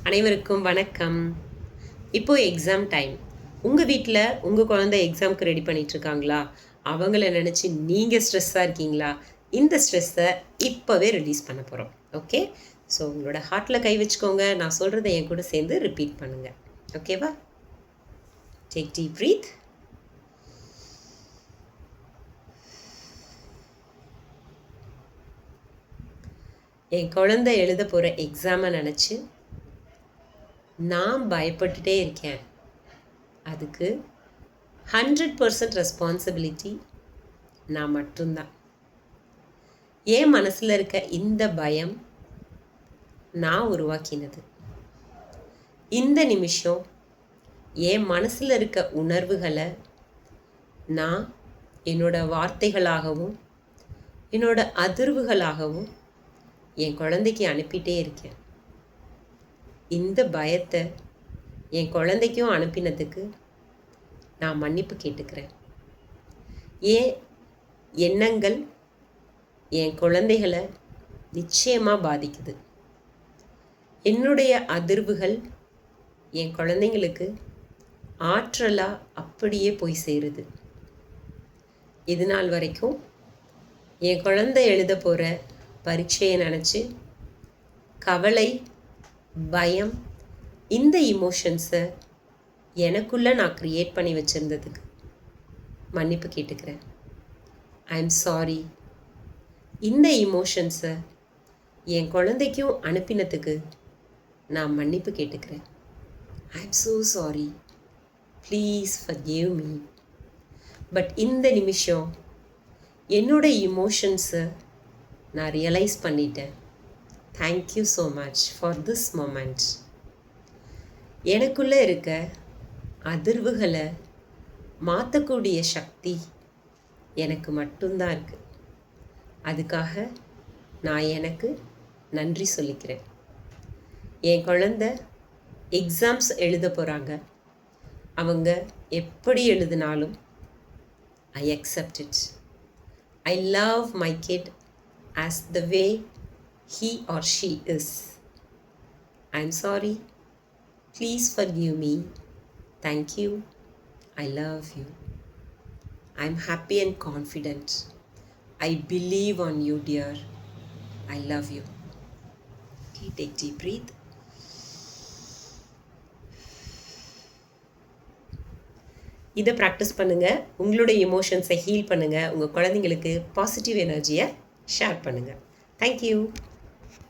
அனைவருக்கும் வணக்கம். இப்போ எக்ஸாம் டைம். உங்கள் வீட்டில் உங்கள் குழந்தை எக்ஸாமுக்கு ரெடி பண்ணிகிட்ருக்காங்களா? அவங்கள நினச்சி நீங்கள் ஸ்ட்ரெஸ்ஸாக இருக்கீங்களா? இந்த ஸ்ட்ரெஸ்ஸை இப்போவே ரிலீஸ் பண்ண போகிறோம். ஓகே, ஸோ உங்களோட ஹார்ட்டில் கை வச்சுக்கோங்க. நான் சொல்கிறத என் கூட சேர்ந்து ரிப்பீட் பண்ணுங்கள். ஓகேவா? Take deep breath. என் குழந்தை எழுத போகிற எக்ஸாமை நினச்சி நான் பயப்பட்டுட்டே இருக்கேன். அதுக்கு 100% ரெஸ்பான்சிபிலிட்டி நான் மட்டும்தான். என் மனசில் இருக்க இந்த பயம் நான் உருவாக்கினது. இந்த நிமிஷம் என் மனசில் இருக்க உணர்வுகளை நான் என்னோட வார்த்தைகளாகவும் என்னோட அதிர்வுகளாகவும் என் குழந்தைக்கு அனுப்பிட்டே இருக்கேன். இந்த பயத்தை என் குழந்தைக்கும் அனுப்பினதுக்கு நான் மன்னிப்பு கேட்டுக்கிறேன். என் எண்ணங்கள் என் குழந்தைகளை நிச்சயமாக பாதிக்குது. என்னுடைய அதிர்வுகள் என் குழந்தைங்களுக்கு ஆற்றலாக அப்படியே போய் சேருது. இது நாள் வரைக்கும் என் குழந்தை எழுத போகிற பரீட்சையை நினச்சி கவலை, பயம், இந்த இமோஷன்ஸை எனக்குள்ளே நான் க்ரியேட் பண்ணி வச்சுருந்ததுக்கு மன்னிப்பு கேட்டுக்கிறேன். I am sorry. இந்த இமோஷன்ஸை என் குழந்தைக்கும் அனுப்பினதுக்கு நான் மன்னிப்பு கேட்டுக்கிறேன். I am so sorry. Please forgive me. But இந்த நிமிஷம் என்னோட இமோஷன்ஸை நான் ரியலைஸ் பண்ணிட்டேன். Thank you so much for this moment. எனக்குள்ளே இருக்க அதிர்வுகளை மாற்றக்கூடிய சக்தி எனக்கு மட்டும்தான் இருக்குது. அதுக்காக நான் எனக்கு நன்றி சொல்லிக்கிறேன். என் குழந்தை எக்ஸாம்ஸ் எழுத போகிறாங்க. அவங்க எப்படி எழுதினாலும் I accept it. I love my kid as the way he or she is. I'm sorry. Please forgive me. Thank you. I love you. I'm happy and confident. I believe on you, dear. I love you. Okay, take deep breath. இதை practice பண்ணுங்கள். உங்களுடைய எமோஷன்ஸை heel பண்ணுங்கள். உங்கள் குழந்தைங்களுக்கு positive எனர்ஜியை share பண்ணுங்கள். Thank you.